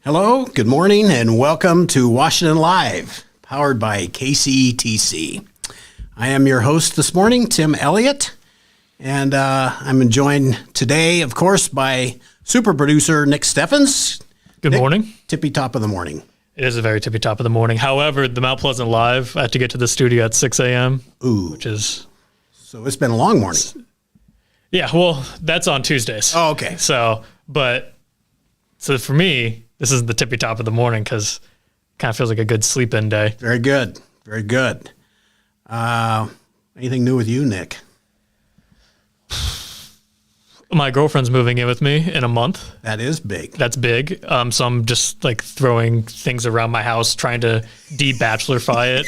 Hello, good morning, and welcome to Washington Live, powered by KCTC. I am your host this morning, Tim Elliot, and I'm joined today, of course, by super producer Nick Steffens. Good morning. Tippy top of the morning. It is a very tippy top of the morning. However, the Mount Pleasant Live, I have to get to the studio at 6 a.m., which is... So it's been a long morning. Yeah, well, that's on Tuesdays. Oh, okay. So for me... This is the tippy top of the morning because it kind of feels like a good sleep-in day. Very good. Very good. Anything new with you, Nick? My girlfriend's moving in with me in a month. That is big. That's big. So I'm just like throwing things around my house, trying to de-bachelorify it.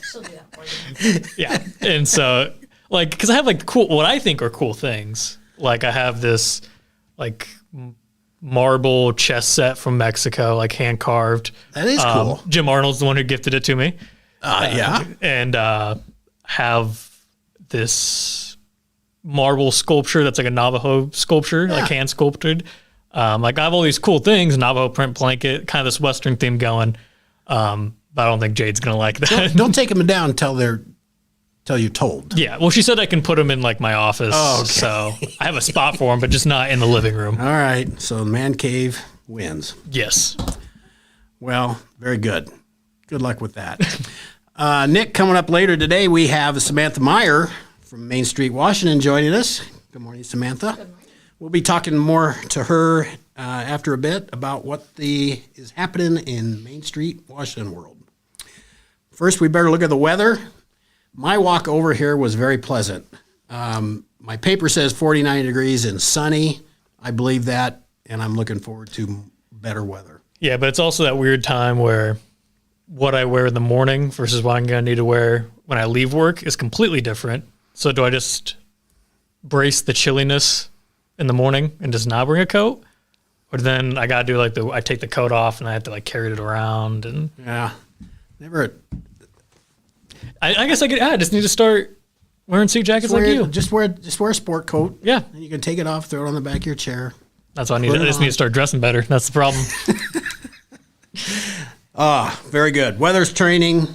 She'll do that for you. Yeah. And so, like, because I have like what I think are cool things. Like I have this like marble chess set from Mexico, like hand carved. That is cool. Jim Arnold's the one who gifted it to me. Yeah. And have this marble sculpture that's like a Navajo sculpture, like hand sculpted. Like I have all these cool things, Navajo print blanket, kind of this Western theme going. But I don't think Jade's gonna like that. Don't take them down until you're told. Yeah, well, she said I can put them in like my office. Oh, okay. So I have a spot for them, but just not in the living room. All right, so man cave wins. Yes. Well, very good. Good luck with that. Nick, coming up later today, we have Samantha Meyer from Main Street, Washington, joining us. Good morning, Samantha. Good morning. We'll be talking more to her after a bit about what is happening in Main Street, Washington world. First, we better look at the weather. My walk over here was very pleasant. My paper says 49 degrees and sunny. I believe that, and I'm looking forward to better weather. Yeah, but it's also that weird time where what I wear in the morning versus what I'm going to need to wear when I leave work is completely different. So do I just brace the chilliness in the morning and just not bring a coat? Or then I got to do I take the coat off and I have to like carry it around and... Yeah, never... I guess I just need to start wearing suit jackets like you. Just wear a sport coat. Yeah. And you can take it off, throw it on the back of your chair. That's what I need. I just need to start dressing better. That's the problem. Very good. Weather's turning.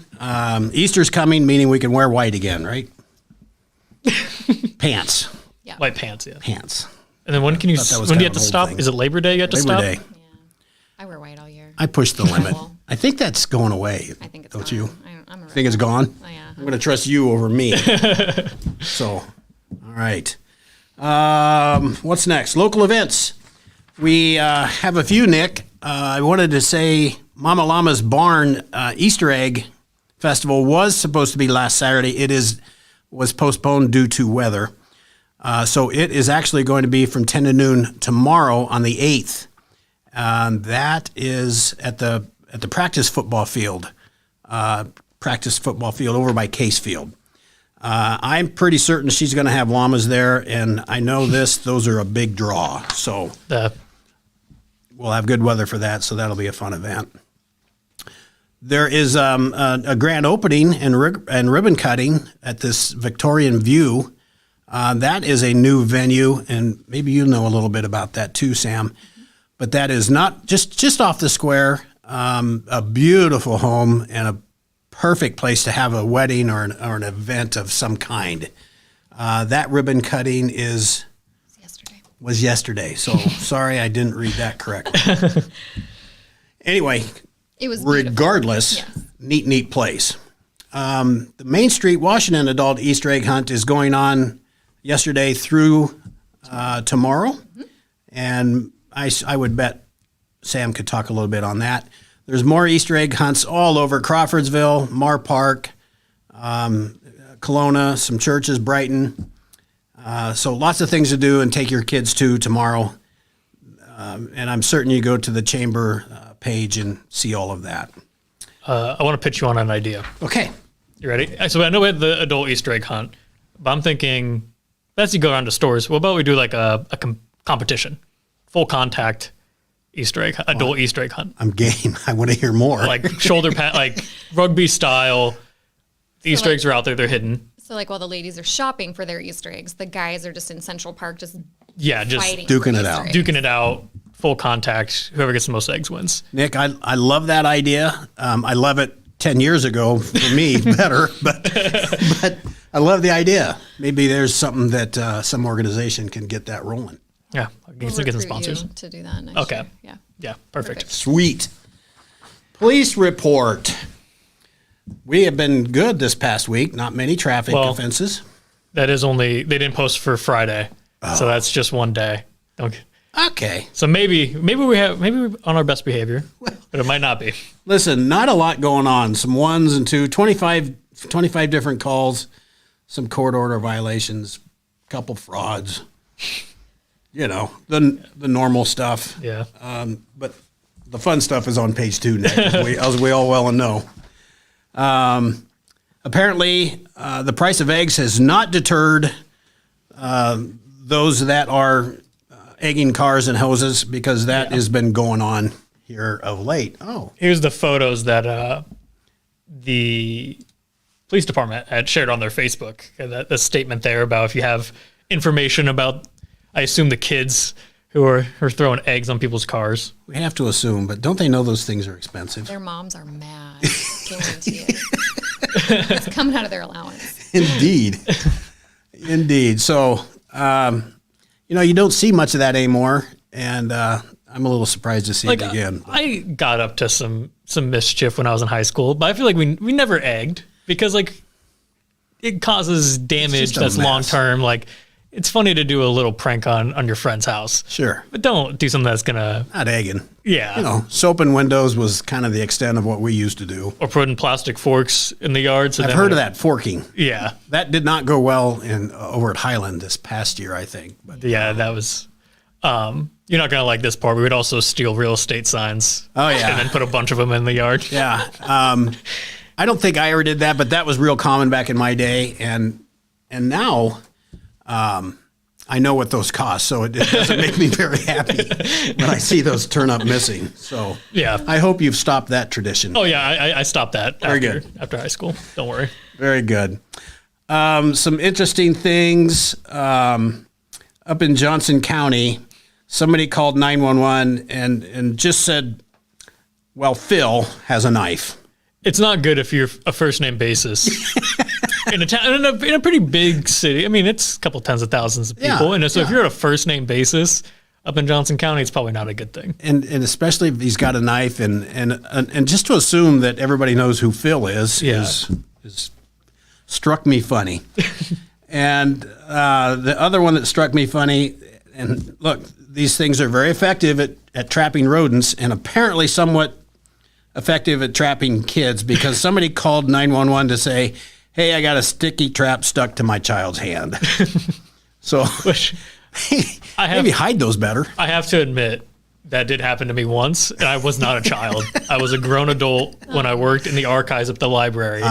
Easter's coming, meaning we can wear white again, right? Pants. Yeah. White pants, yeah. Pants. And then when do you have to stop? thing. Is it Labor Day you have to stop? Labor Day. Yeah. I wear white all year. I pushed the limit. Well, I think that's going away. I think it's Don't gone. you? I'm a Think it's gone? Oh, yeah. I'm going to trust you over me. So, all right. What's next? Local events. We have a few, Nick. I wanted to say Mama Llama's Barn Easter Egg Festival was supposed to be last Saturday. It was postponed due to weather. So it is actually going to be from 10 to noon tomorrow on the 8th. That is at the practice football field. Over by Case Field. I'm pretty certain she's going to have llamas there, and I know those are a big draw. So we'll have good weather for that, so that'll be a fun event. There is a grand opening and ribbon cutting at this Victorian View. That is a new venue, and maybe you know a little bit about that too, Sam. But that is not just off the square, a beautiful home and a perfect place to have a wedding or an event of some kind. That ribbon cutting was yesterday. So sorry I didn't read that correctly. Anyway, It was regardless, yes. Neat place. The Main Street, Washington adult Easter egg hunt is going on yesterday through tomorrow. Mm-hmm. And I would bet Sam could talk a little bit on that. There's more Easter egg hunts all over Crawfordsville, Mar Park, Kelowna, some churches, Brighton. So lots of things to do and take your kids to tomorrow. And I'm certain you go to the chamber page and see all of that. I want to pitch you on an idea. Okay. You ready? So I know we had the adult Easter egg hunt, but I'm thinking, as you go around to stores, what about we do like a competition, full contact adult Easter egg hunt? I'm game. I want to hear more. Like shoulder pad, like rugby style. The Easter eggs are out there; they're hidden. So like while the ladies are shopping for their Easter eggs, the guys are just in Central Park, just Yeah, just fighting duking for it Easter out. eggs. duking it out full contact. Whoever gets the most eggs wins. Nick, I love that idea. I love it 10 years ago for me better, but I love the idea. Maybe there's something that some organization can get that rolling. Yeah, I'll get some sponsors to do that. Next Okay. year. Yeah. Yeah, perfect. Sweet. Police report. We have been good this past week. Not many traffic offenses. That is only, they didn't post for Friday. So that's just one day. Okay. Okay. So maybe we're on our best behavior, but it might not be. Listen, not a lot going on. Some ones and two, 25 different calls, some court order violations, couple frauds. You know, the normal stuff. Yeah. But the fun stuff is on page 2 next, as we all well know. Apparently, the price of eggs has not deterred those that are egging cars and hoses, because that has been going on here of late. Oh, Here's the photos that the police department had shared on their Facebook. The statement there about if you have information about, I assume, the kids who are throwing eggs on people's cars. we have to assume, but don't they know those things are expensive? Their moms are mad. Guarantee it. It's coming out of their allowance. Indeed. So, you don't see much of that anymore, and I'm a little surprised to see it again. I got up to some mischief when I was in high school, but I feel like we never egged because it causes damage that's long term. It's funny to do a little prank on your friend's house. Sure. But don't do something that's gonna Not egging. Yeah. Soap in windows was kind of the extent of what we used to do. Or putting plastic forks in the yard. So I've heard of that, forking. Yeah. That did not go well over at Highland this past year, I think. But yeah, that was you're not gonna like this part. We would also steal real estate signs. Oh, yeah. And then put a bunch of them in the yard. Yeah. I don't think I ever did that, but that was real common back in my day. And now I know what those cost, so it doesn't make me very happy when I see those turn up missing. So yeah, I hope you've stopped that tradition. Oh yeah, I stopped that Very after high school. Don't worry. Very good. Some interesting things up in Johnson County. Somebody called 911 and just said, well, Phil has a knife. It's not good if you're a first name basis. In a town, in a pretty big city. I mean, it's a couple tens of thousands of people. Yeah, and so if you're at a first name basis up in Johnson County, it's probably not a good thing. And especially if he's got a knife and just to assume that everybody knows who Phil is struck me funny. And the other one that struck me funny, and look, these things are very effective at trapping rodents and apparently somewhat effective at trapping kids, because somebody called 911 to say, hey, I got a sticky trap stuck to my child's hand. So maybe hide those better. I have to admit, that did happen to me once, and I was not a child. I was a grown adult when I worked in the archives at the library.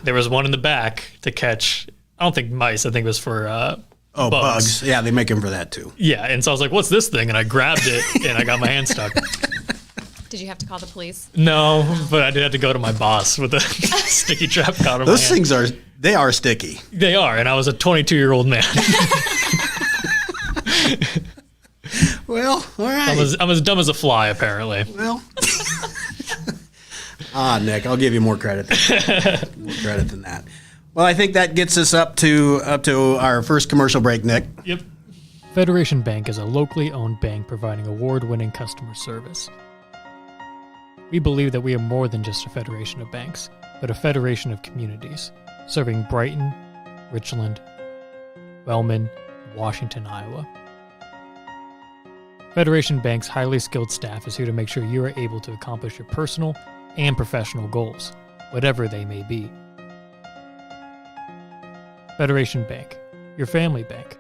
There was one in the back to catch, I don't think mice, I think it was for bugs. Yeah, they make them for that too. Yeah, and so I was like, what's this thing? And I grabbed it, and I got my hand stuck. Did you have to call the police? No, but I did have to go to my boss with a sticky trap caught in Those my hand. things they are sticky. They are, and I was a 22-year-old man. Well, all right. I'm as dumb as a fly, apparently. Well, Nick, I'll give you more credit than that. Well, I think that gets us up to our first commercial break, Nick. Yep. Federation Bank is a locally owned bank providing award-winning customer service. We believe that we are more than just a federation of banks, but a federation of communities, serving Brighton, Richland, Wellman, and Washington, Iowa. Federation Bank's highly skilled staff is here to make sure you are able to accomplish your personal and professional goals, whatever they may be. Federation Bank, your family bank.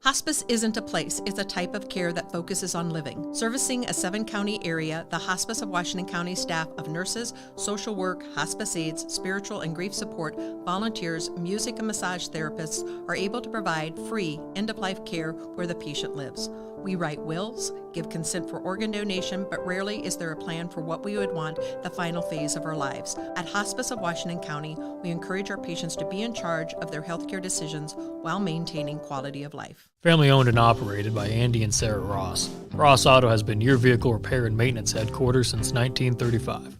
Hospice isn't a place, it's a type of care that focuses on living. Servicing a 7-county area, the Hospice of Washington County staff of nurses, social work, hospice aides, spiritual and grief support, volunteers, music and massage therapists are able to provide free end-of-life care where the patient lives. We write wills, give consent for organ donation, but rarely is there a plan for what we would want the final phase of our lives. At Hospice of Washington County, we encourage our patients to be in charge of their healthcare decisions while maintaining quality of life. Family owned and operated by Andy and Sarah Ross, Ross Auto has been your vehicle repair and maintenance headquarters since 1935.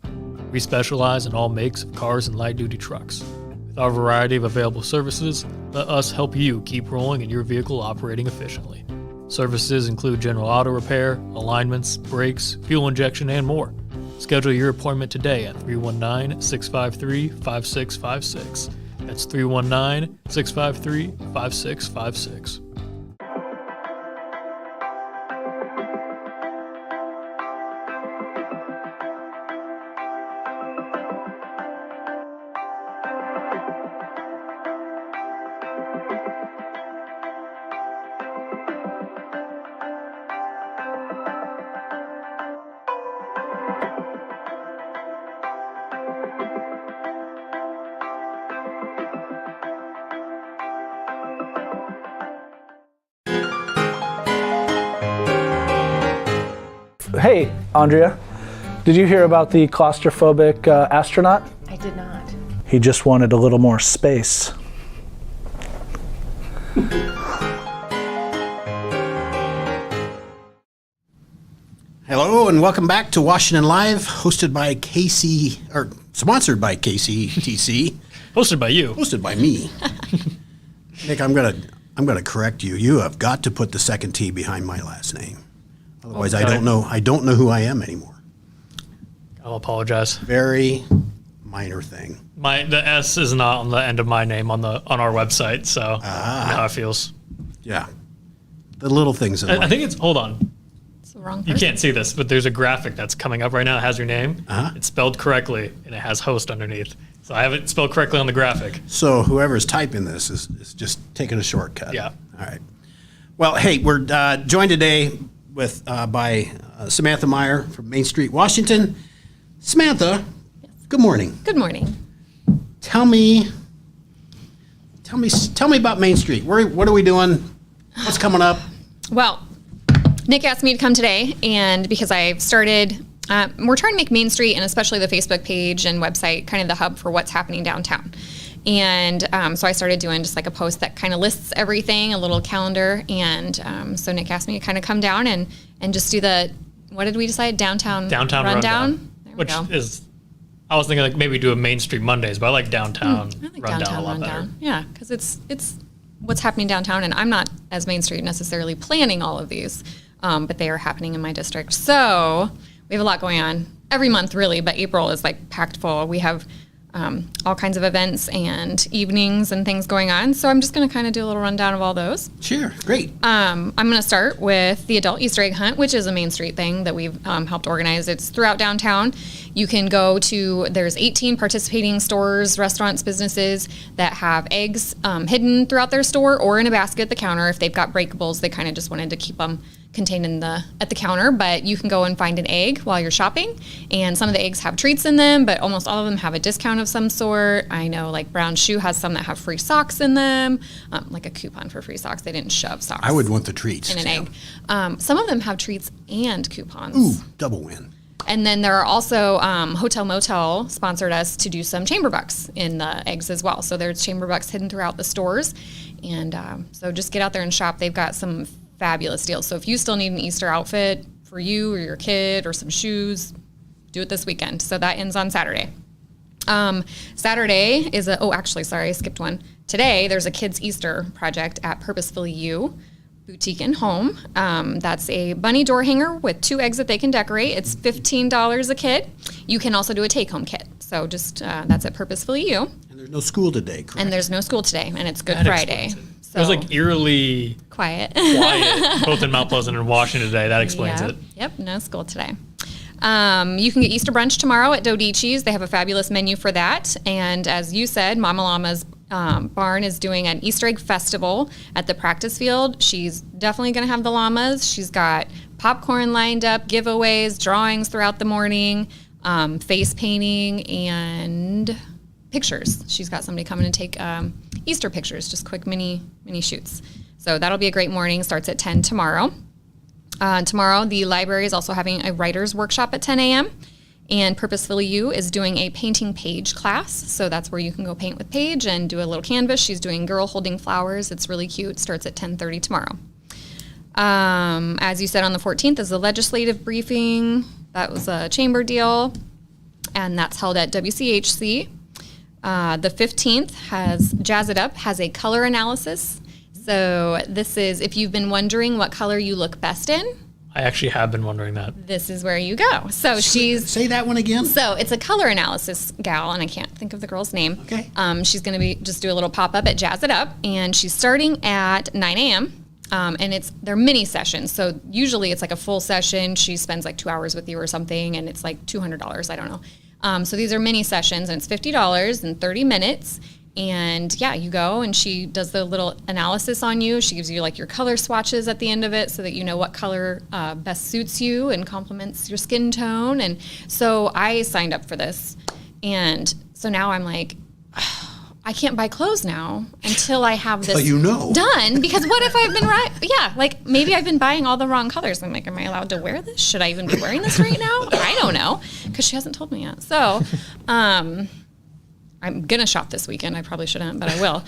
We specialize in all makes of cars and light-duty trucks. With our variety of available services, let us help you keep rolling and your vehicle operating efficiently. Services include general auto repair, alignments, brakes, fuel injection, and more. Schedule your appointment today at 319-653-5656. That's 319-653-5656. Hey, Andrea, did you hear about the claustrophobic astronaut? I did not. He just wanted a little more space. Hello and welcome back to Washington Live, hosted by KC, or sponsored by KCTC, Hosted by you. hosted by me. Nick, I'm gonna correct you. You have got to put the second T behind my last name. Otherwise, Okay. I don't know who I am anymore. I'll apologize. Very minor thing. The S is not on the end of my name on our website, so you know how it feels. Yeah, the little things in life. I think it's, hold on. It's the wrong You person. can't see this, but there's a graphic that's coming up right now that has your name. It's spelled correctly, and it has host underneath. So I have it spelled correctly on the graphic. So whoever's typing this is just taking a shortcut. Yeah. All right. Well, hey, we're joined today with by Samantha Meyer from Main Street, Washington. Samantha, good morning. Good morning. Tell me about Main Street. What are we doing? What's coming up? Well, Nick asked me to come today, and because I've started, we're trying to make Main Street and especially the Facebook page and website kind of the hub for what's happening downtown. And so I started doing just like a post that kind of lists everything, a little calendar. And so Nick asked me to kind of come down and just do the, what did we decide? Downtown rundown? There we Which go. is, I was thinking like maybe do a Main Street Mondays, but I like downtown I like rundown downtown a lot rundown. better. Yeah, because it's what's happening downtown, and I'm not as Main Street necessarily planning all of these, but they are happening in my district. So we have a lot going on every month, really. But April is like packed full. We have all kinds of events and evenings and things going on. So I'm just going to kind of do a little rundown of all those. Sure, great. I'm going to start with the adult Easter egg hunt, which is a Main Street thing that we've helped organize. It's throughout downtown. You can go to, there's 18 participating stores, restaurants, businesses that have eggs hidden throughout their store or in a basket at the counter. If they've got breakables, they kind of just wanted to keep them contained at the counter, but you can go and find an egg while you're shopping, and some of the eggs have treats in them, but almost all of them have a discount of some sort. I know like Brown Shoe has some that have free socks in them, like a coupon for free socks. They didn't shove socks I would want the treats. in an yeah. egg. Some of them have treats and coupons. Ooh, double win. And then there are also Hotel Motel sponsored us to do some chamber bucks in the eggs as well. So there's chamber bucks hidden throughout the stores, and so just get out there and shop. They've got some fabulous deals. So if you still need an Easter outfit for you or your kid or some shoes, do it this weekend. So that ends on Saturday. Saturday is I skipped one. Today there's a kids Easter project at Purposefully You Boutique and Home. That's a bunny door hanger with 2 eggs that they can decorate. It's $15 a kit. You can also do a take-home kit. So just that's at Purposefully You. And there's no school today, correct? And there's no school today, and it's Good That Friday. explains it. So It was like eerily quiet. quiet, both in Mount Pleasant and Washington today. That explains it. Yep, no school today. You can get Easter brunch tomorrow at Dodici's. They have a fabulous menu for that. And as you said, Mama Llama's barn is doing an Easter egg festival at the practice field. She's definitely going to have the llamas. She's got popcorn lined up, giveaways, drawings throughout the morning, face painting, and pictures. She's got somebody coming to take Easter pictures, just quick mini shoots. So that'll be a great morning. Starts at 10 tomorrow. Tomorrow, the library is also having a writer's workshop at 10 a.m. And Purposefully You is doing a painting page class. So that's where you can go paint with Paige and do a little canvas. She's doing Girl Holding Flowers. It's really cute. Starts at 10:30 tomorrow. As you said, on the 14th is the legislative briefing. That was a chamber deal, and that's held at WCHC. The 15th has Jazz It Up, has a color analysis. So this is, if you've been wondering what color you look best in, I actually have been wondering that. this is where you go. So she's... Say that one again. So it's a color analysis gal, and I can't think of the girl's name. Okay. She's going to be just do a little pop-up at Jazz It Up, and she's starting at 9 a.m., and they're mini sessions. So usually it's like a full session. She spends like 2 hours with you or something, and it's like $200. I don't know. So these are mini sessions, and it's $50 in 30 minutes. And yeah, you go and she does the little analysis on you. She gives you like your color swatches at the end of it so that you know what color best suits you and complements your skin tone. And so I signed up for this. And so now I'm like, I can't buy clothes now until I have this done, because what if I've been like maybe I've been buying all the wrong colors. I'm like, am I allowed to wear this? Should I even be wearing this right now? I don't know, because she hasn't told me yet. So I'm gonna shop this weekend. I probably shouldn't, but I will.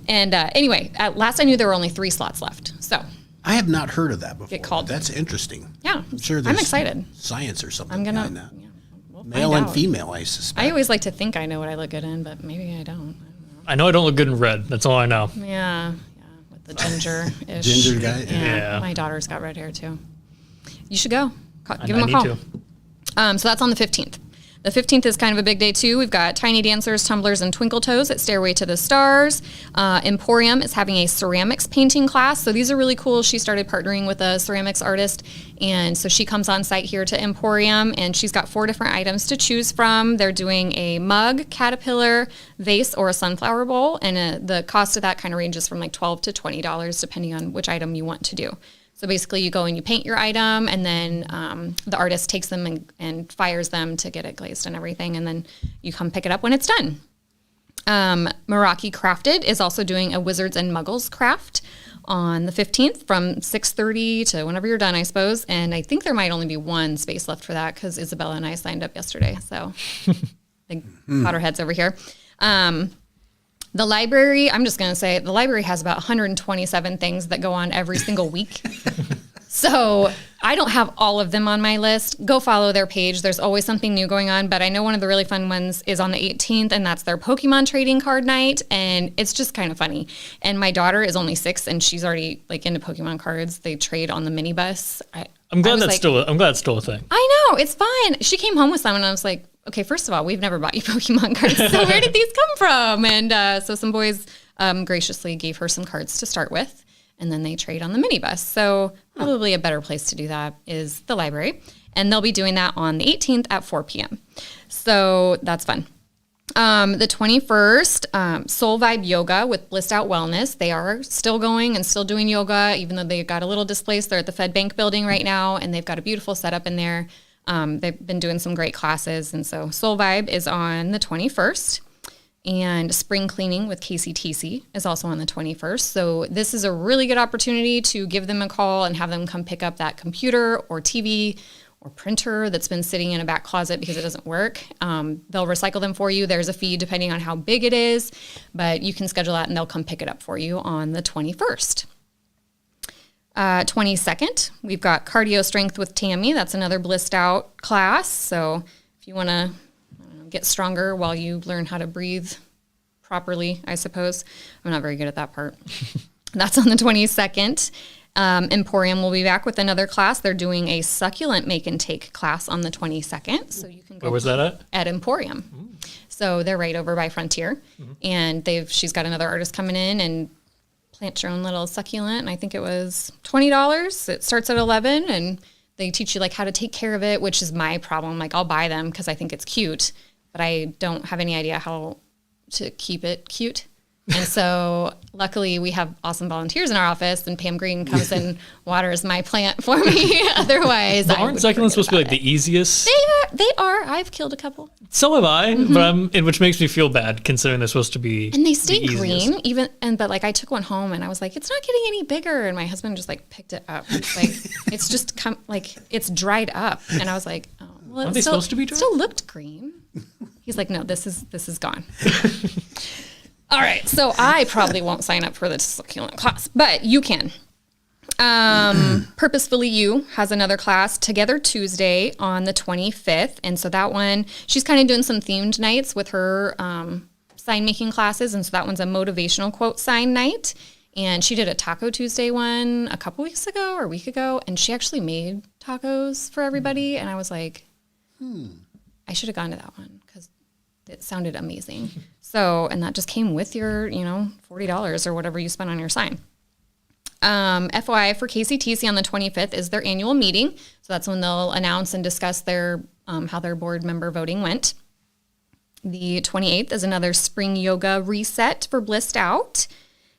And anyway, last I knew there were only 3 slots left. So I have not heard of that before. Get called. That's interesting. yeah, I'm sure there's I'm excited. science or something I'm gonna behind that. yeah, we'll Male find and out. female, I suspect. I always like to think I know what I look good in, but maybe I don't. I know I don't look good in red. That's all I know. Yeah, with the ginger-ish. Ginger guy? Yeah. My daughter's got red hair too. You should go. Give I them a need call. to. So that's on the 15th. The 15th is kind of a big day too. We've got Tiny Dancers, Tumblers, and Twinkle Toes at Stairway to the Stars. Emporium is having a ceramics painting class. So these are really cool. She started partnering with a ceramics artist. And so she comes on site here to Emporium, and she's got 4 different items to choose from. They're doing a mug, caterpillar, vase, or a sunflower bowl. And the cost of that kind of ranges from like $12 to $20, depending on which item you want to do. So basically you go and you paint your item, and then the artist takes them and fires them to get it glazed and everything, and then you come pick it up when it's done. Meraki Crafted is also doing a Wizards and Muggles craft on the 15th from 6:30 to whenever you're done, I suppose. And I think there might only be 1 space left for that because Isabella and I signed up yesterday. So big Potterheads over here. The library, I'm just going to say, the library has about 127 things that go on every single week. So I don't have all of them on my list. Go follow their page. There's always something new going on. But I know one of the really fun ones is on the 18th, and that's their Pokemon trading card night. And it's just kind of funny. And my daughter is only 6, and she's already like into Pokemon cards. They trade on the minibus. I'm glad it's still a thing. I know, it's fun. She came home with some, and I was like, okay, first of all, we've never bought you Pokemon cards, so where did these come from? And so some boys graciously gave her some cards to start with, and then they trade on the minibus. So probably a better place to do that is the library. And they'll be doing that on the 18th at 4 p.m. So that's fun. The 21st, Soul Vibe Yoga with Blissed Out Wellness. They are still going and still doing yoga, even though they got a little displaced. They're at the Fed Bank building right now, and they've got a beautiful setup in there. They've been doing some great classes, and so Soul Vibe is on the 21st, and Spring Cleaning with KCTC is also on the 21st. So this is a really good opportunity to give them a call and have them come pick up that computer or TV or printer that's been sitting in a back closet because it doesn't work. They'll recycle them for you. There's a fee depending on how big it is, but you can schedule that and they'll come pick it up for you on the 21st. 22nd, we've got Cardio Strength with Tammy. That's another blissed out class. So if you want to get stronger while you learn how to breathe properly, I suppose. I'm not very good at that part. That's on the 22nd. Emporium will be back with another class. They're doing a succulent make and take class on the 22nd. So you can go. Where was that at? At Emporium. So they're right over by Frontier. And she's got another artist coming in and plant your own little succulent, and I think it was $20. It starts at 11, and they teach you like how to take care of it, which is my problem. Like I'll buy them because I think it's cute, but I don't have any idea how to keep it cute. And so luckily we have awesome volunteers in our office, and Pam Green comes and waters my plant for me. Otherwise, But aren't succulents supposed to be like the easiest? They are. I've killed a couple. So have I, which makes me feel bad considering they're supposed to be. And they stay the easiest. green, but like I took one home and I was like, it's not getting any bigger. And my husband just like picked it up. It's like it's just it's dried up. And I was like, oh, well, Aren't they supposed to be dry? It still looked green. He's like, no, this is gone. All right, so I probably won't sign up for the succulent class, but you can. Purposefully You has another class, Together Tuesday, on the 25th. And so that one, she's kind of doing some themed nights with her sign making classes. And so that one's a motivational quote sign night. And she did a Taco Tuesday one a couple weeks ago or a week ago. And she actually made tacos for everybody. And I was like, I should have gone to that one because it sounded amazing. So, and that just came with your, $40 or whatever you spent on your sign. FYI for KCTC on the 25th is their annual meeting. So that's when they'll announce and discuss their how their board member voting went. The 28th is another spring yoga reset for Blissed Out.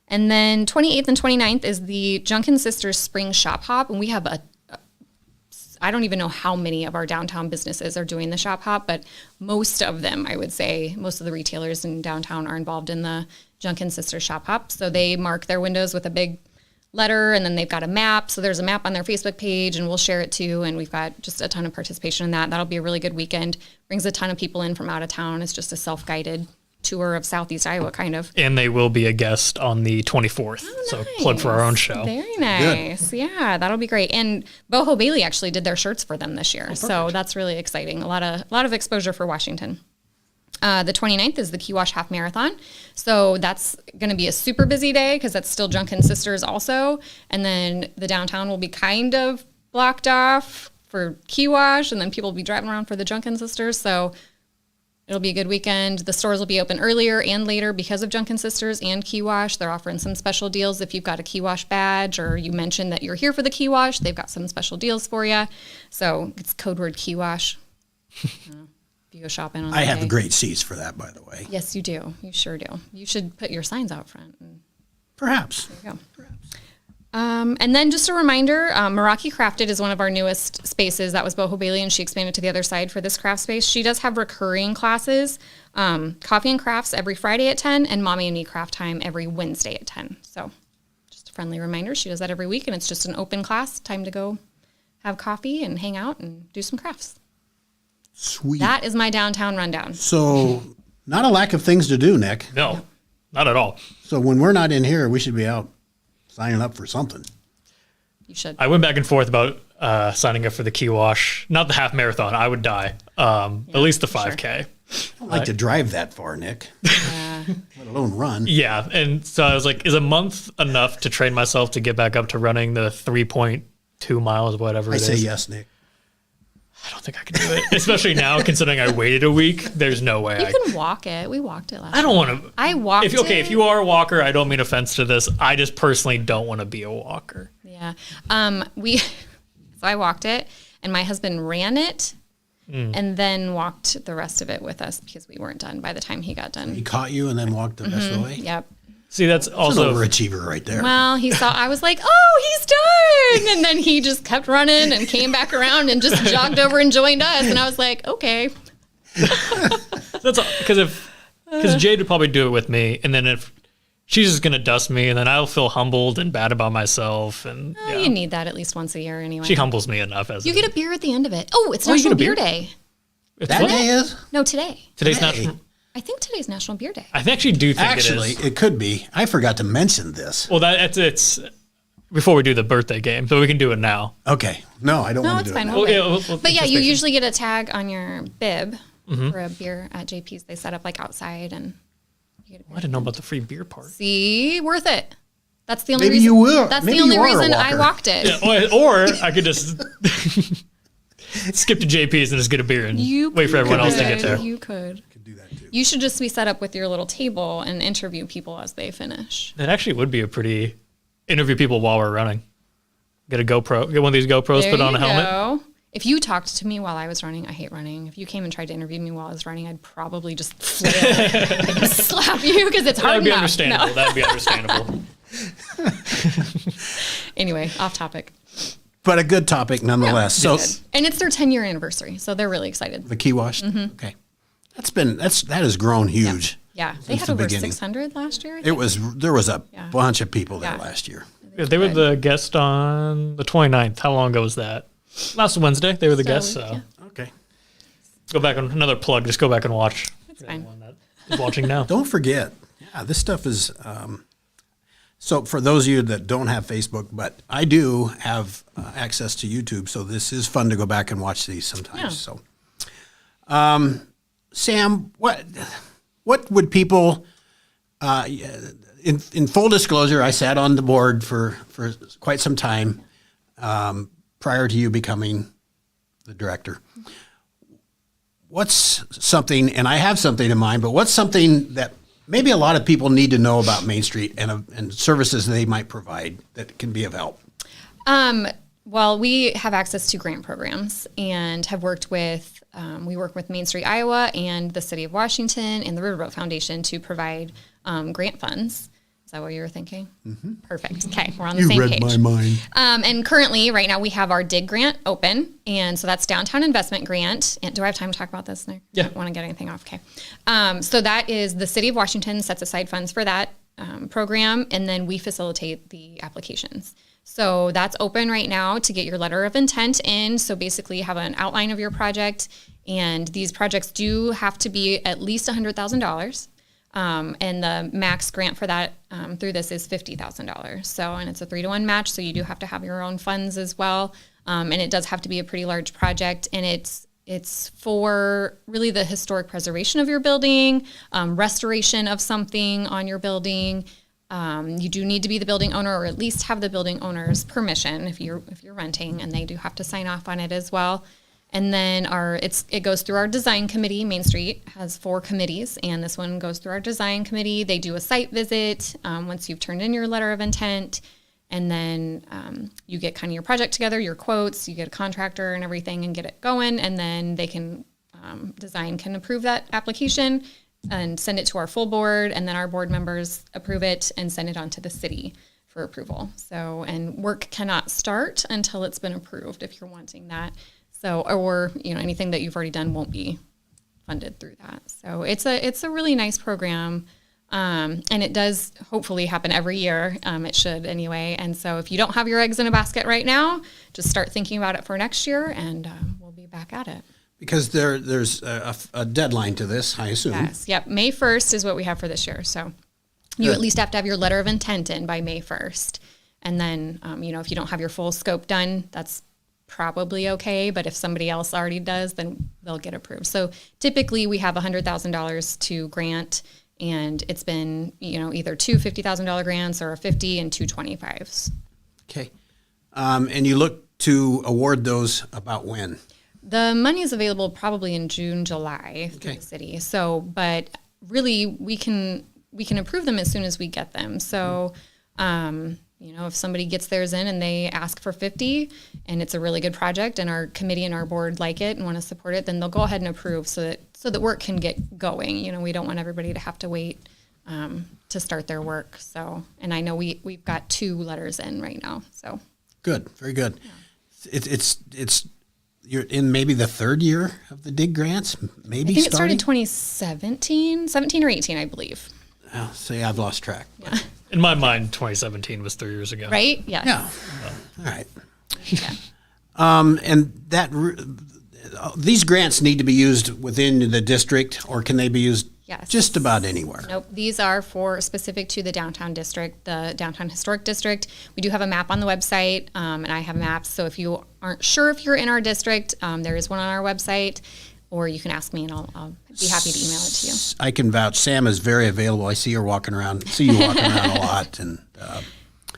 And then 28th and 29th is the Junkin Sisters Spring Shop Hop. And we have I don't even know how many of our downtown businesses are doing the shop hop, but most of them, I would say, most of the retailers in downtown are involved in the Junkin Sisters shop hop. So they mark their windows with a big letter, and then they've got a map. So there's a map on their Facebook page, and we'll share it too. And we've got just a ton of participation in that. That'll be a really good weekend. Brings a ton of people in from out of town. It's just a self-guided tour of Southeast Iowa, kind of. And they will be a guest on the 24th. So plug for our own show. Very nice. Good. Yeah, that'll be great. And Boho Bailey actually did their shirts for them this year. So that's really exciting. A lot of exposure for Washington. The 29th is the Key Wash Half Marathon. So that's going to be a super busy day because that's still Junkin Sisters also. And then the downtown will be kind of blocked off for Key Wash, and then people will be driving around for the Junkin Sisters. So it'll be a good weekend. The stores will be open earlier and later because of Junkin Sisters and Key Wash. They're offering some special deals. If you've got a Key Wash badge or you mentioned that you're here for the Key Wash, they've got some special deals for you. So it's code word Key Wash. If you go shopping on I have the great seats for that, by the way. Yes, you do. You sure do. You should put your signs out front. Perhaps. There you go. And then just a reminder, Meraki Crafted is one of our newest spaces. That was Boho Bailey, and she expanded to the other side for this craft space. She does have recurring classes, coffee and crafts every Friday at 10, and Mommy and Me craft time every Wednesday at 10. So just a friendly reminder. She does that every week, and it's just an open class, time to go have coffee and hang out and do some crafts. Sweet. That is my downtown rundown. So not a lack of things to do, Nick. No, not at all. So when we're not in here, we should be out signing up for something. You should. I went back and forth about signing up for the Key Wash, not the half marathon. I would die. At least the 5K. Sure. I don't like to drive that far, Nick. Let alone run. Yeah, and so I was like, is a month enough to train myself to get back up to running the 3.2 miles, whatever it is? I say yes, Nick. I don't think I can do it, especially now considering I waited a week. There's no way. You can walk it. We walked it last I don't want to. I walked it. If you are a walker, I don't mean offense to this. I just personally don't want to be a walker. Yeah. So I walked it, and my husband ran it, and then walked the rest of it with us because we weren't done by the time he got done. He caught you and then walked the rest of the way? Yep. See, that's also an overachiever right there. Well, I was like, oh, he's done. And then he just kept running and came back around and just jogged over and joined us. And I was like, okay. That's because Jade would probably do it with me. And then if she's just going to dust me, and then I'll feel humbled and bad about myself. And You need that at least once a year anyway. She humbles me enough. You get a beer at the end of it. Oh, it's National Beer Day. That day is? No, today. Today's National. I think today's National Beer Day. I actually do think Actually, it is. it could be. I forgot to mention this. Well, it's before we do the birthday game, so we can do it now. Okay. No, I don't No, want it's to do fine. it now. We'll Okay, But yeah, just you make sure. usually get a tag on your bib for a beer at JP's. They set up like outside, and you get a beer. I didn't know about the free beer part. See, worth it. That's the only Maybe reason. you will. That's Maybe the only you are a reason I walker. walked it. Yeah, or I could just skip to JP's and just get a beer and wait for everyone else to get there. You could. Do that too. You should just be set up with your little table and interview people as they finish. That actually would be a pretty interview people while we're running. Get a GoPro, get one of these GoPros, put on a helmet. Go. if you talked to me while I was running, I hate running. If you came and tried to interview me while I was running, I'd probably just flail and slap you because it's hard enough. That'd be understandable. Anyway, off topic. But a good topic nonetheless. Yeah, so, and it's their 10-year anniversary, so they're really excited. the Key Wash? Okay. That has grown huge. Yeah, they since had the over beginning. 600 last year. I There think. was a Yeah. bunch of people there Yeah. last year. They were the guest on the 29th. How long ago was that? Last Wednesday, they were the guests. So yeah. Okay. go back on another plug. Just go back and watch. That's fine. Anyone that is watching now. Don't forget, this stuff is. So for those of you that don't have Facebook, but I do have access to YouTube, so this is fun to go back and watch these sometimes. Yeah. So, Sam, what would people? In full disclosure, I sat on the board for quite some time prior to you becoming the director. What's something, and I have something in mind, but what's something that maybe a lot of people need to know about Main Street and services they might provide that can be of help? Well, we have access to grant programs and have worked with, we work with Main Street, Iowa and the City of Washington and the Riverboat Foundation to provide grant funds. Is that what you were thinking? Mm-hmm. Perfect. Okay, we're on the same page. You read my mind. And currently, right now, we have our DIG grant open, and so that's Downtown Investment Grant. And do I have time to talk about this, Nick? Yeah. I don't want to get anything off. Okay. So that is the City of Washington sets aside funds for that program, and then we facilitate the applications. So that's open right now to get your letter of intent in. So basically, you have an outline of your project, and these projects do have to be at least $100,000. And the max grant for that through this is $50,000. So, and it's a 3-to-1 match, so you do have to have your own funds as well. And it does have to be a pretty large project, and it's for really the historic preservation of your building, restoration of something on your building. You do need to be the building owner, or at least have the building owner's permission if you're renting, and they do have to sign off on it as well. And then it goes through our design committee. Main Street has 4 committees, and this one goes through our design committee. They do a site visit once you've turned in your letter of intent, and then you get kind of your project together, your quotes, you get a contractor and everything, and get it going, and then they can design can approve that application and send it to our full board, and then our board members approve it and send it on to the city for approval. So, and work cannot start until it's been approved if you're wanting that. So, or anything that you've already done won't be funded through that. So it's a really nice program, and it does hopefully happen every year. It should anyway. And so if you don't have your eggs in a basket right now, just start thinking about it for next year, and we'll be back at it. Because there's a deadline to this, I assume. Yes. Yep. May 1st is what we have for this year. So you at least have to have your letter of intent in by May 1st. And then, if you don't have your full scope done, that's probably okay. But if somebody else already does, then they'll get approved. So typically we have $100,000 to grant, and it's been, either 2 $50,000 grants or a 50 and 2 25s. Okay. And you look to award those about when? The money is available probably in June, July through Okay. the city. So, but really we can approve them as soon as we get them. So, if somebody gets theirs in and they ask for 50 and it's a really good project and our committee and our board like it and want to support it, then they'll go ahead and approve so that work can get going. We don't want everybody to have to wait to start their work. So, and I know we've got 2 letters in right now. So Good, very good. Yeah. It's you're in maybe the 3rd year of the DIG grants, maybe I think it started starting? 17 or 18, I believe. Oh, see, I've lost track. Yeah. In my mind, 2017 was 3 years ago. Right? Yes. Yeah. All right. Yeah. And these grants need to be used within the district, or can they be used Yes. just about anywhere? Nope. These are for specific to the downtown district, the downtown historic district. We do have a map on the website, and I have maps. So if you aren't sure if you're in our district, there is one on our website, or you can ask me and I'll be happy to email it to you. I can vouch. Sam is very available. I see you walking around a lot, and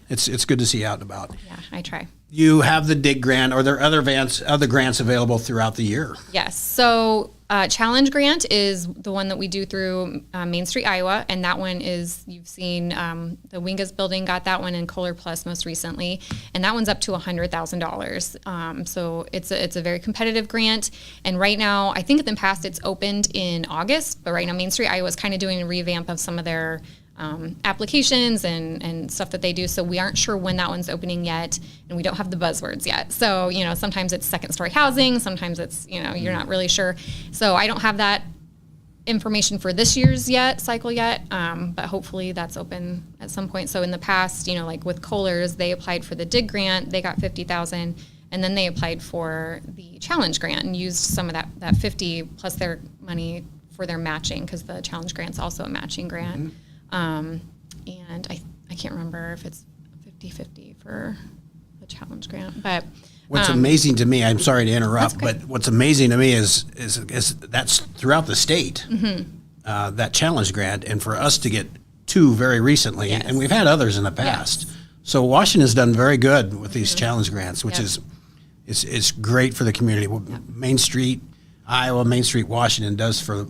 it's good to see you out and about. Yeah, I try. You have the DIG grant. Are there other grants available throughout the year? Yes. So Challenge Grant is the one that we do through Main Street, Iowa, and that one is, you've seen the Wingas building got that one, and Kohler Plus most recently, and that one's up to $100,000. So it's a very competitive grant, and right now, I think in the past it's opened in August, but right now Main Street, Iowa is kind of doing a revamp of some of their applications and stuff that they do. So we aren't sure when that one's opening yet, and we don't have the buzzwords yet. So, sometimes it's second story housing, sometimes it's, you're not really sure. So I don't have that information for this year's cycle yet, but hopefully that's open at some point. So in the past, like with Kohler's, they applied for the DIG grant, they got $50,000, and then they applied for the Challenge Grant and used some of that 50 plus their money for their matching, because the Challenge Grant's also a matching grant. Mm-hmm. And I can't remember if it's 50-50 for the Challenge Grant, but what's amazing to me, I'm sorry to interrupt, but what's amazing to me is that's throughout the state, that Challenge Grant, and for us to get two very recently, Yes. and we've had others in the past. Yes. So Washington's done very good with these Challenge Grants, which is it's great for the community. Main Street, Iowa, Main Street, Washington does for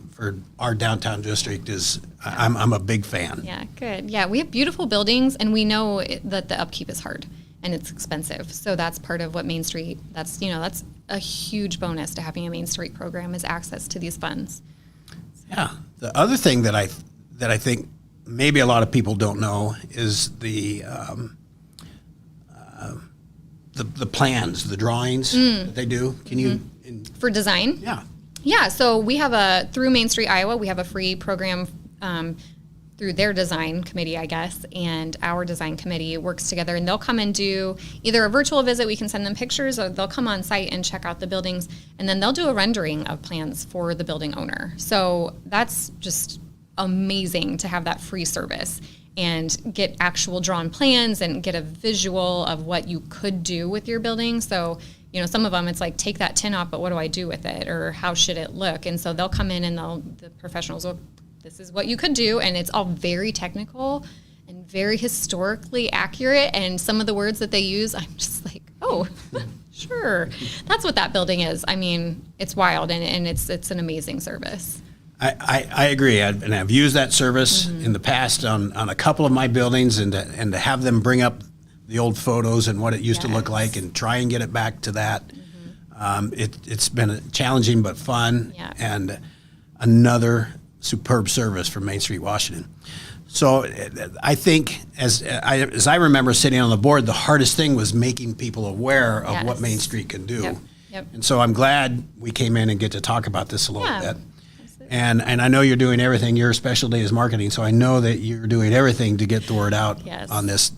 our downtown district is, I'm a big fan. Yeah, good. Yeah, we have beautiful buildings, and we know that the upkeep is hard and it's expensive. So that's part of what Main Street, that's a huge bonus to having a Main Street program, is access to these funds. Yeah. The other thing that I think maybe a lot of people don't know is the plans, the drawings that they do. Can you? For design? Yeah. Yeah, so we have through Main Street, Iowa, we have a free program through their design committee, I guess, and our design committee works together, and they'll come and do either a virtual visit, we can send them pictures, or they'll come on site and check out the buildings, and then they'll do a rendering of plans for the building owner. So that's just amazing to have that free service and get actual drawn plans and get a visual of what you could do with your building. So, some of them, it's like, take that tin off, but what do I do with it? Or how should it look? And so they'll come in and the professionals will, this is what you could do. And it's all very technical and very historically accurate. And some of the words that they use, I'm just like, oh, sure. That's what that building is. I mean, it's wild, and it's an amazing service. I agree, and I've used that service in the past on a couple of my buildings, and to have them bring up the old photos and what it used to look like, and try and get it back to that. It's been challenging but fun, and another superb service from Main Street, Washington. So I think, as I remember sitting on the board, the hardest thing was making people aware of what Main Street can do. Yep. And so I'm glad we came in and get to talk about this a little bit. Absolutely. And I know you're doing everything. Your specialty is marketing, so I know that you're doing everything to get the word out on this,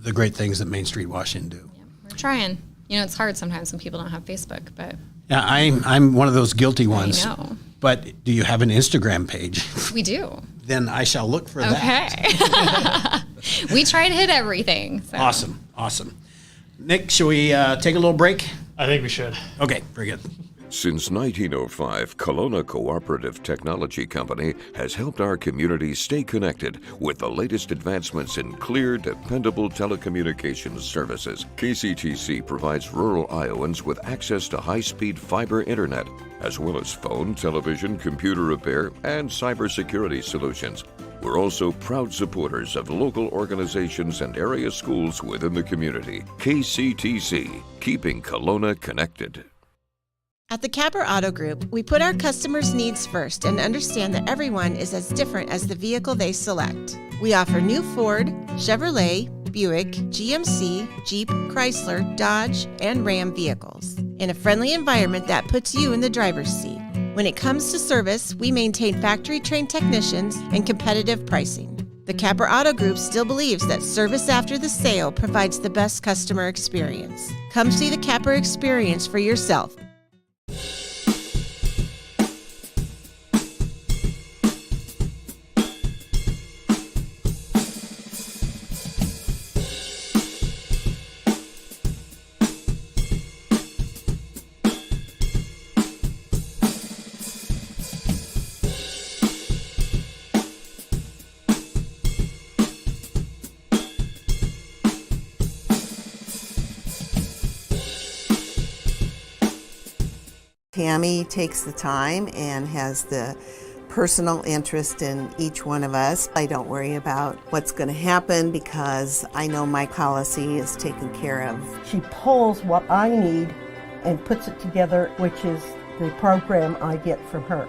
the great things that Main Street, Washington do. Yeah, we're trying. It's hard sometimes when people don't have Facebook, but Yeah, I'm one of those guilty ones. I know. But do you have an Instagram page? We do. Then I shall look for that. Okay. We try to hit everything. So. Awesome. Nick, shall we take a little break? I think we should. Okay, very good. Since 1905, Kelowna Cooperative Technology Company has helped our community stay connected with the latest advancements in clear, dependable telecommunications services. KCTC provides rural Iowans with access to high-speed fiber internet, as well as phone, television, computer repair, and cybersecurity solutions. We're also proud supporters of local organizations and area schools within the community. KCTC, keeping Kelowna connected. At the Capper Auto Group, we put our customers' needs first and understand that everyone is as different as the vehicle they select. We offer new Ford, Chevrolet, Buick, GMC, Jeep, Chrysler, Dodge, and Ram vehicles in a friendly environment that puts you in the driver's seat. When it comes to service, we maintain factory-trained technicians and competitive pricing. The Capper Auto Group still believes that service after the sale provides the best customer experience. Come see the Capper experience for yourself. Tammy takes the time and has the personal interest in each one of us. I don't worry about what's going to happen because I know my policy is taken care of. She pulls what I need and puts it together, which is the program I get from her.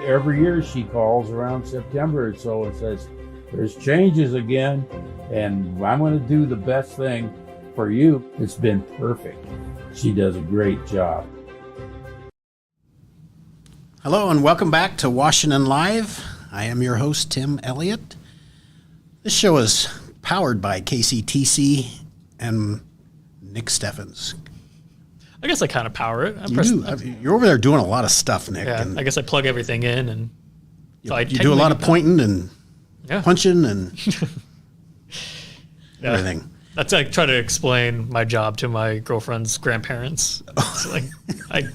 Every year she calls around September or so and says, there's changes again, and I'm going to do the best thing for you. It's been perfect. She does a great job. Hello and welcome back to Washington Live. I am your host, Tim Elliot. This show is powered by KCTC and Nick Steffens. I guess I kind of power it. You're over there doing a lot of stuff, Nick. Yeah, and I guess I plug everything in, and you do a lot of pointing and punching and everything. That's like try to explain my job to my girlfriend's grandparents. It's like,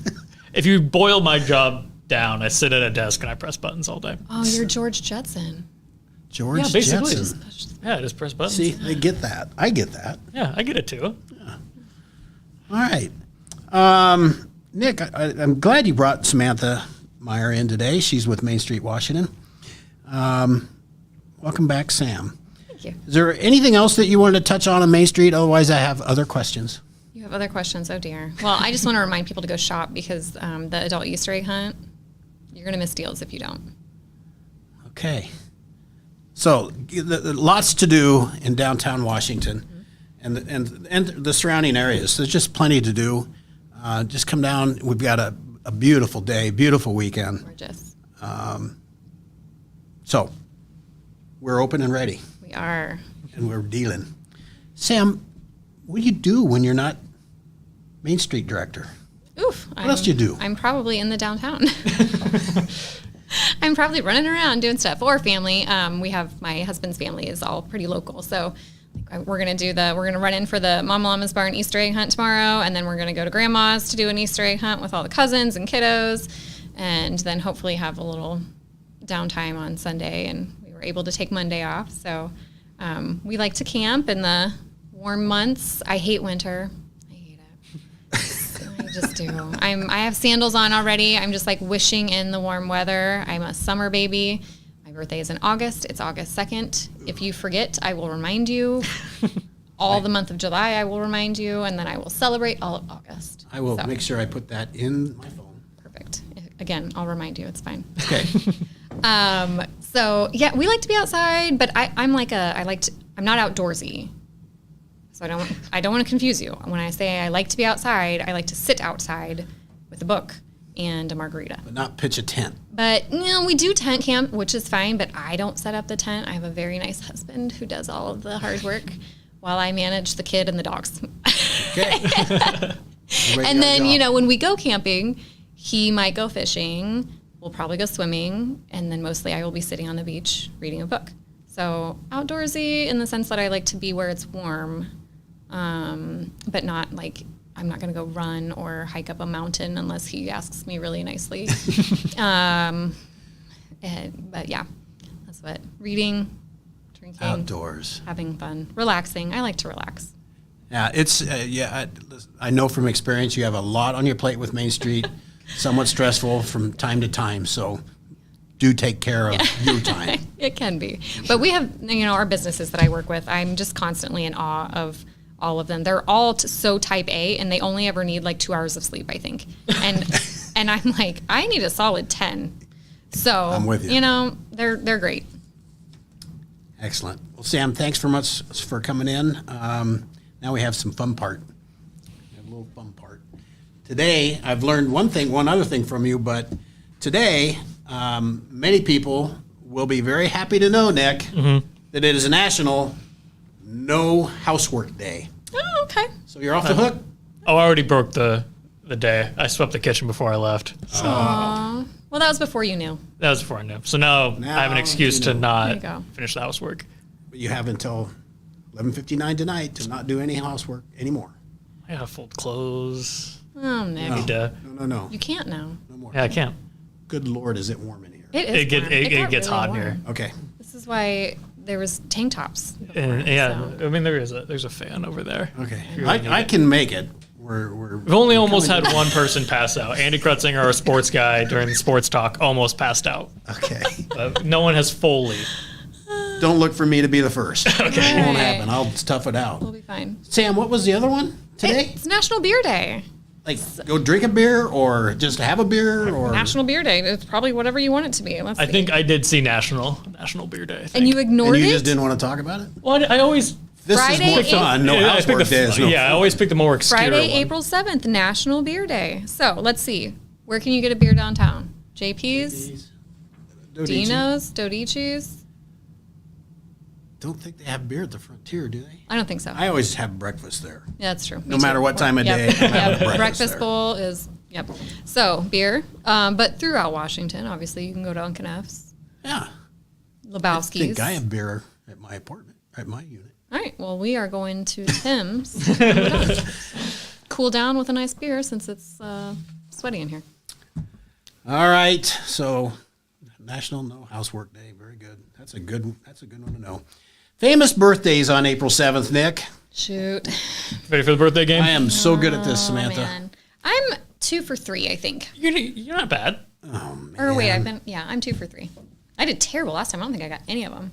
if you boil my job down, I sit at a desk and I press buttons all day. Oh, you're George Jetson. George Yeah, basically. Jetson. Yeah, just press buttons. See, they get that. I get that. Yeah, I get it too. Yeah. All right. Nick, I'm glad you brought Samantha Meyer in today. She's with Main Street Washington. Welcome back, Sam. Thank you. Is there anything else that you wanted to touch on Main Street? Otherwise, I have other questions. You have other questions? Oh, dear. Well, I just want to remind people to go shop because the adult Easter egg hunt, you're going to miss deals if you don't. Okay. So, lots to do in downtown Washington and the surrounding areas. There's just plenty to do. Just come down. We've got a beautiful day, beautiful weekend. Gorgeous. So, we're open and ready. We are. And we're dealing. Sam, what do you do when you're not Main Street director? Oof. What else do you do? I'm probably in the downtown. I'm probably running around doing stuff. Or family. We have my husband's family is all pretty local, so we're gonna run in for the Mama Llama's Barn Easter egg hunt tomorrow, and then we're gonna go to Grandma's to do an Easter egg hunt with all the cousins and kiddos, and then hopefully have a little downtime on Sunday. And we were able to take Monday off, so we like to camp in the warm months. I hate winter. I hate it. I just do. I have sandals on already. I'm just like wishing in the warm weather. I'm a summer baby. My birthday is in August. It's August 2nd. If you forget, I will remind you. All the month of July, I will remind you, and then I will celebrate all of August. I will make sure I put that in my phone. Perfect. Again, I'll remind you. It's fine. Okay. So yeah, we like to be outside, but I'm not outdoorsy. So I don't want to confuse you. When I say I like to be outside, I like to sit outside with a book and a margarita. But not pitch a tent. But we do tent camp, which is fine, but I don't set up the tent. I have a very nice husband who does all of the hard work while I manage the kid and the dogs. Okay. And then, when we go camping, he might go fishing. We'll probably go swimming. And then mostly I will be sitting on the beach reading a book. So outdoorsy in the sense that I like to be where it's warm, but not like I'm not going to go run or hike up a mountain unless he asks me really nicely. But yeah, that's what reading, drinking, outdoors, having fun, relaxing. I like to relax. Yeah, it's I know from experience you have a lot on your plate with Main Street, somewhat stressful from time to time. So do take care of your time. It can be, but we have our businesses that I work with. I'm just constantly in awe of all of them. They're all so type A, and they only ever need like 2 hours of sleep, I think. And I'm like, I need a solid 10. So I'm with you. They're great. Excellent. Well, Sam, thanks very much for coming in. Now we have some fun part. We have a little fun part. Today, I've learned one other thing from you, but today, many people will be very happy to know, Nick, that it is a National No Housework Day. Oh, okay. So you're off the hook? Oh, I already broke the day. I swept the kitchen before I left. Aww. Well, that was before you knew. That was before I knew. So now I have an excuse to not There you go. finish the housework. But you have until 11:59 tonight to not do any housework anymore. I gotta fold clothes. Oh, Nick. I need to. No. You can't now. No more. Yeah, I can't. Good Lord, is it warm in here? It is warm. It got gets really hot in warm. here. Okay. This is why there was tank tops before. And, yeah, so. I mean there's a fan over there. Okay. You really need I it. can make it. We've only almost had one person pass out. Andy Krutzinger, our sports guy, during the sports talk, almost passed out. Okay. No one has fully. Don't look for me to be the first. Okay. It won't happen. I'll tough it out. We'll be fine. Sam, what was the other one today? It's National Beer Day. Like, go drink a beer or just have a beer or National Beer Day. It's probably whatever you want it to be. Let's I see. think I did see National Beer Day. I think. And you ignored and you it? just didn't want to talk about it? Well, I always. This Friday, is more fun. No I housework pick days. No I always pick the more obscure Friday, one. April 7th, National Beer Day. So let's see. Where can you get a beer downtown? JP's? Dino's? Dodici's? Don't think they have beer at the Frontier, do they? I don't think so. I always have breakfast there. Yeah, that's true. No matter what time of day, I'm having breakfast Breakfast there. bowl is, yep. So, beer. But throughout Washington, obviously, you can go to Uncle F's, Yeah. I Lebowski's. think I have beer at my apartment, at my unit. All right. Well, we are going to Tim's. Cool down with a nice beer since it's sweaty in here. All right. So, National No Housework Day. Very good. That's a good one to know. Famous birthdays on April 7th, Nick. Shoot. Ready for the birthday game? I am so good at this, Samantha. Man. I'm 2 for 3, I think. You're not bad. Oh, man. Or wait, I'm 2 for 3. I did terrible last time. I don't think I got any of them.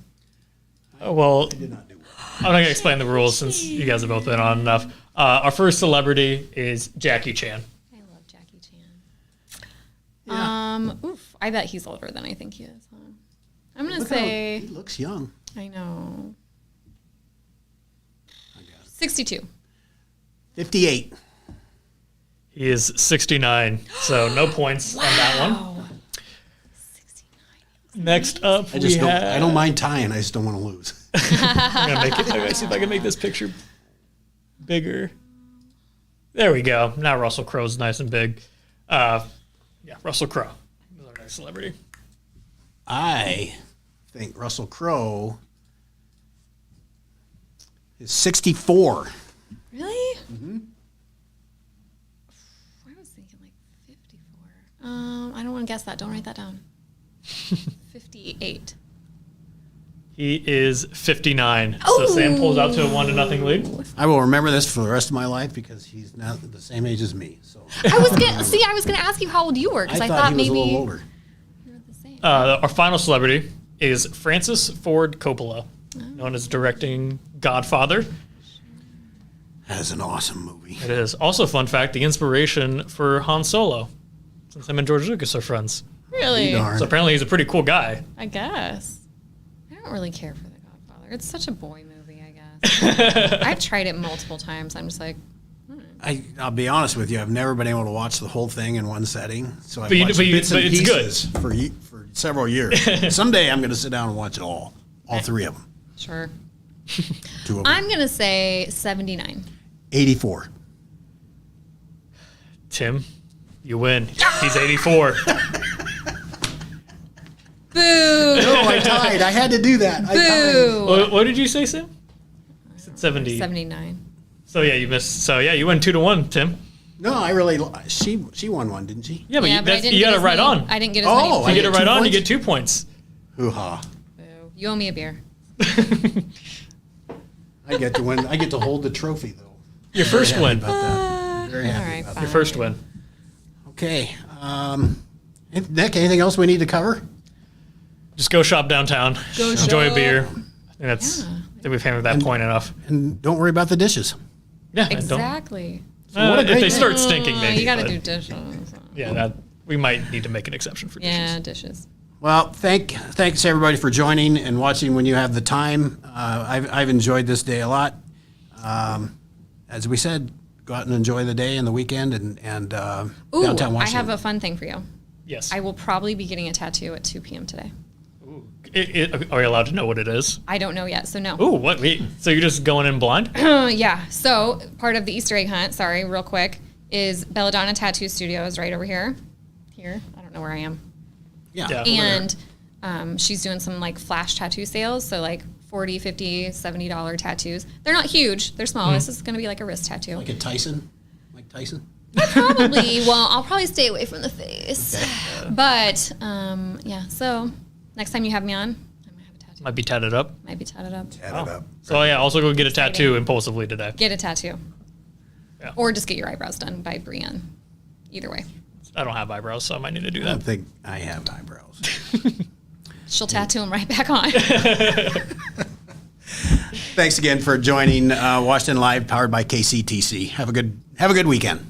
Well, I'm not going to explain the rules since you guys have both been on enough. Our first celebrity is Jackie Chan. I love Jackie Chan. Oof. I bet he's older than I think he is. Huh? I'm going to say. He looks young. I know. 62. 58. He is 69, so no points on that one. 69. Next up, I don't mind tying. I just don't want to lose. I'm gonna see if I can make this picture bigger. There we go. Now Russell Crowe's nice and big. Yeah, Russell Crowe is our next celebrity. I think Russell Crowe is 64. Really? Mm-hmm. I was thinking like 54. I don't want to guess that. Don't write that down. 58. He is 59. So Sam pulls out to a 1-0 lead. I will remember this for the rest of my life because he's now the same age as me. So I was gonna ask you how old you were because I thought he was maybe a little older. you were the same. Our final celebrity is Francis Ford Coppola, known as directing Godfather. That is an awesome movie. It is. Also, fun fact, the inspiration for Han Solo, since him and George Lucas are friends. Really? Darn. So apparently he's a pretty cool guy. I guess. I don't really care for The Godfather. It's such a boy movie, I guess. I've tried it multiple times. I'm just like, I'll be honest with you. I've never been able to watch the whole thing in one setting. So I've But watched bits and it's good. pieces for several years. Someday I'm going to sit down and watch it all 3 of them. sure. 2 of them. I'm gonna say 79. 84. Tim, you win. He's 84. Boo! No, I tied. I had to do that. I tied. Boo! What did you say, Sam? I said 70. 79. So yeah, you missed. So yeah, you win 2-1, Tim. No, I really. She won one, didn't she? Yeah, but Yeah, but I didn't you get got it as right many- on. I didn't get as Oh, many. If you I get it get right 2 on, you points? get 2 points. Hoo-ha. Boo. You owe me a beer. I get to win. I get to hold the trophy, though. Your first win. About that. Very happy All right, about fine. Your first win. that. Okay. Nick, anything else we need to cover? Just go shop downtown. Enjoy a beer. I think that's. Yeah. I think we've hammered that point enough. And don't worry about the dishes. Yeah. and Exactly. what a if great they day. start stinking, maybe. You got to but do dishes. Yeah, we might need to make an exception for dishes. Yeah, dishes. Well, thanks everybody for joining and watching when you have the time. I've enjoyed this day a lot. As we said, go out and enjoy the day and the weekend and Ooh, downtown I Washington. have a fun thing for you. Yes. I will probably be getting a tattoo at 2 p.m. today. Are you allowed to know what it is? I don't know yet, so no. Ooh, what? Wait, so you're just going in blind? Yeah. So part of the Easter egg hunt, sorry, real quick, is Belladonna Tattoo Studios right over here. Here. I don't know where I am. Yeah. Yeah. And she's doing some like flash tattoo sales. So like $40, $50, $70 tattoos. They're not huge. They're small. This is going to be like a wrist tattoo. Like a Tyson? Like Tyson? Probably. Well, I'll probably stay away from the face. Okay. But yeah. So next time you have me on, I might have a tattoo. Might be tatted up. Might be tatted up. Add it up. So yeah, also go get a tattoo impulsively today. Get a tattoo. Or just get your eyebrows done by Brienne. Either way. I don't have eyebrows, so I might need to do I don't that. think I have eyebrows. She'll tattoo them right back on. Thanks again for joining Washington Live, powered by KCTC. Have a good weekend.